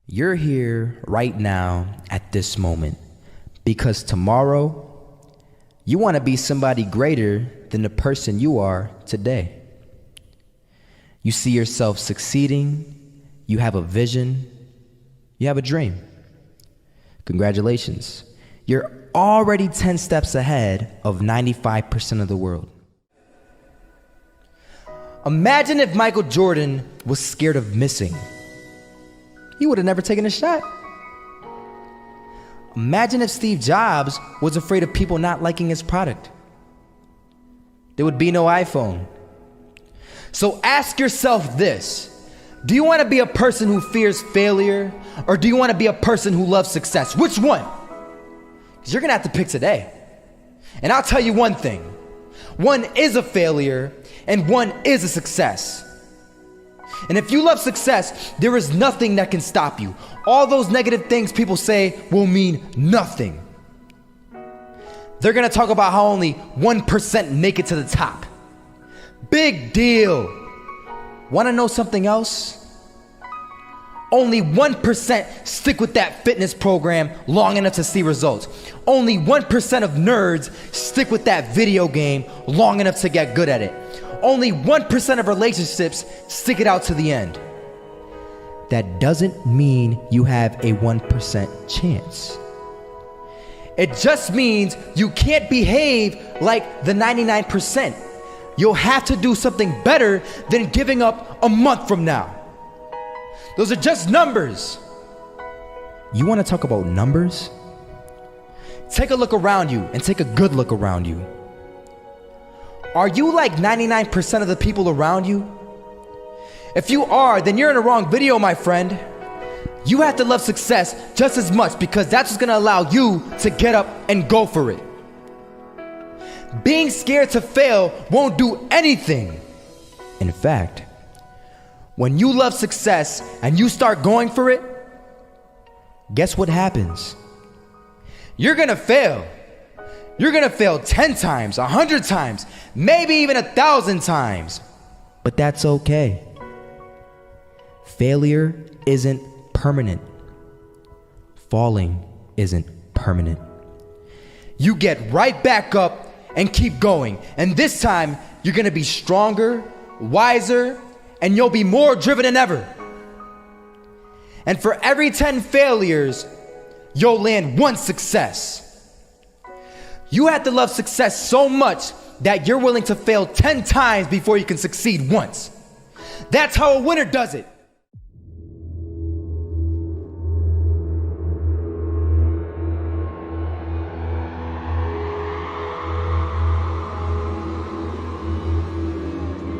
You're here right now at this moment because tomorrow you want to be somebody greater than the person you are today. You see yourself succeeding, you have a vision, you have a dream. Congratulations. You're already 10 steps ahead of 95% of the world. Imagine if Michael Jordan was scared of missing. He would have never taken a shot. Imagine if Steve Jobs was afraid of people not liking his product. There would be no iPhone. So ask yourself this: do you want to be a person who fears failure, or do you want to be a person who loves success? Which one? Because you're going to have to pick today. And I'll tell you one thing: one is a failure and one is a success. And if you love success, there is nothing that can stop you. All those negative things people say will mean nothing. They're gonna talk about how only 1% make it to the top. Big deal. Wanna know something else? Only 1% stick with that fitness program long enough to see results. Only 1% of nerds stick with that video game long enough to get good at it. Only 1% of relationships stick it out to the end. That doesn't mean you have a 1% chance. It just means you can't behave like the 99%. You'll have to do something better than giving up a month from now. Those are just numbers. You want to talk about numbers? Take a look around you and take a good look around you. Are you like 99% of the people around you? If you are, then you're in the wrong video, my friend. You have to love success just as much because that's what's gonna allow you to get up and go for it. Being scared to fail won't do anything. In fact, when you love success and you start going for it, guess what happens? You're gonna fail. You're gonna fail 10 times, 100 times, maybe even 1,000 times. But that's okay. Failure isn't permanent. Falling isn't permanent. You get right back up and keep going. And this time, you're gonna be stronger, wiser, and you'll be more driven than ever. And for every 10 failures, you'll land one success. You have to love success so much that you're willing to fail 10 times before you can succeed once. That's how a winner does it.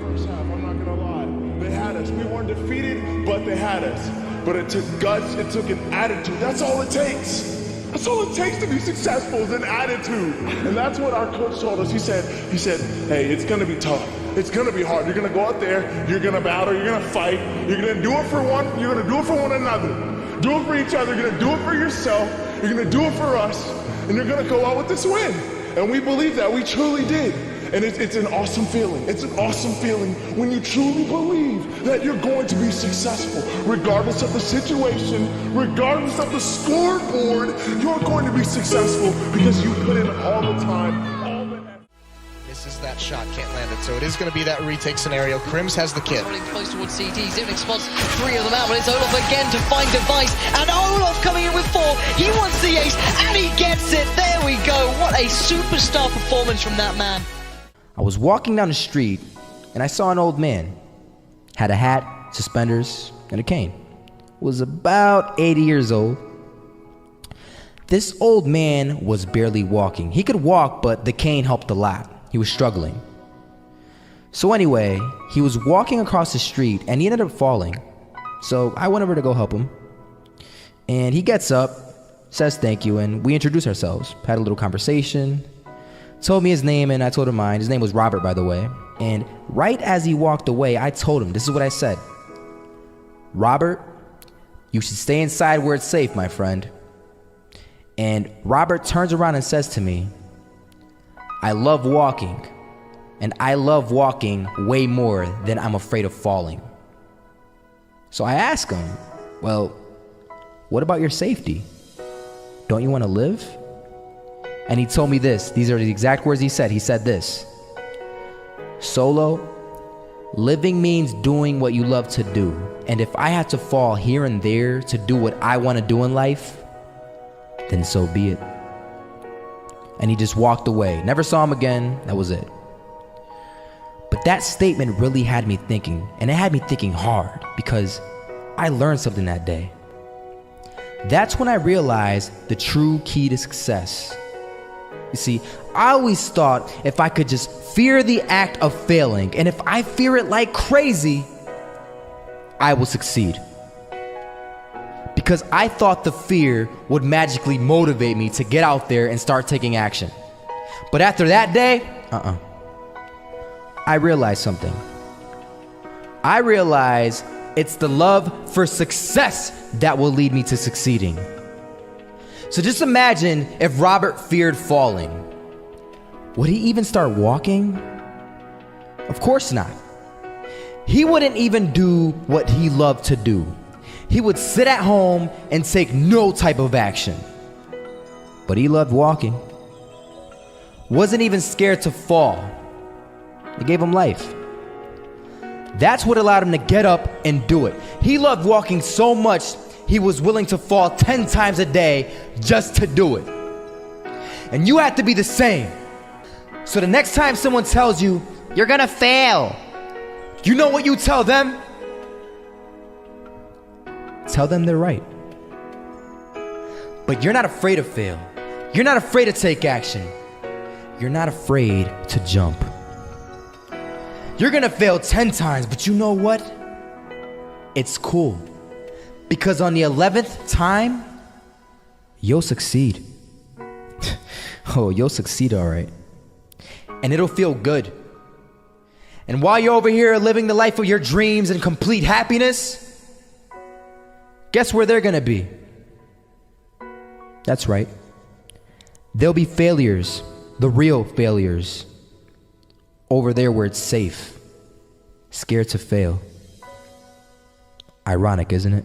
First half, I'm not gonna lie. They had us. We weren't defeated, but they had us. But it took guts, it took an attitude. That's all it takes. That's all it takes to be successful is an attitude. And that's what our coach told us. He said, hey, it's gonna be tough. It's gonna be hard. You're gonna go out there, you're gonna battle, you're gonna fight, you're gonna do it for one, you're gonna do it for one another. Do it for each other, you're gonna do it for yourself, you're gonna do it for us, and you're gonna go out with this win. And we believe that, we truly did. And it's an awesome feeling. It's an awesome feeling when you truly believe that you're going to be successful. Regardless of the situation, regardless of the scoreboard, you're going to be successful because you put in all the time, all the effort. Misses that shot, can't land it. So it is going to be that retake scenario. Crims has the kid. Running close towards CT, Zivnik spots 3 of them out, but it's Olaf again to find Device, and Olaf coming in with 4, he wants the ace, and he gets it, there we go, what a superstar performance from that man. I was walking down the street and I saw an old man. Had a hat, suspenders, and a cane. Was about 80 years old. This old man was barely walking. He could walk, but the cane helped a lot. He was struggling. So anyway, he was walking across the street and he ended up falling. So I went over to go help him. And he gets up, says thank you, and we introduced ourselves. Had a little conversation. Told me his name and I told him mine. His name was Robert, by the way. And right as he walked away, I told him, this is what I said. Robert, you should stay inside where it's safe, my friend. And Robert turns around and says to me, I love walking. And I love walking way more than I'm afraid of falling. So I ask him, well, What about your safety? Don't you want to live? And he told me this. These are the exact words he said. He said this: Solo, living means doing what you love to do. And if I had to fall here and there to do what I want to do in life, then so be it. And he just walked away. Never saw him again. That was it. But that statement really had me thinking, and it had me thinking hard, because I learned something that day. That's when I realized the true key to success. You see, I always thought if I could just fear the act of failing, and if I fear it like crazy, I will succeed. Because I thought the fear would magically motivate me to get out there and start taking action. But after that day, I realized something. I realized it's the love for success that will lead me to succeeding. So just imagine if Robert feared falling. Would he even start walking? Of course not. He wouldn't even do what he loved to do. He would sit at home and take no type of action. But he loved walking. Wasn't even scared to fall. It gave him life. That's what allowed him to get up and do it. He loved walking so much, he was willing to fall 10 times a day just to do it. And you have to be the same. So the next time someone tells you, you're gonna fail, you know what you tell them? Tell them they're right. But you're not afraid to fail. You're not afraid to take action. You're not afraid to jump. You're gonna fail 10 times, but you know what? It's cool. Because on the 11th time, you'll succeed. Oh, you'll succeed, all right. And it'll feel good. And while you're over here living the life of your dreams and complete happiness, guess where they're gonna be? That's right. They'll be failures, the real failures. Over there where it's safe, scared to fail. Ironic, isn't it?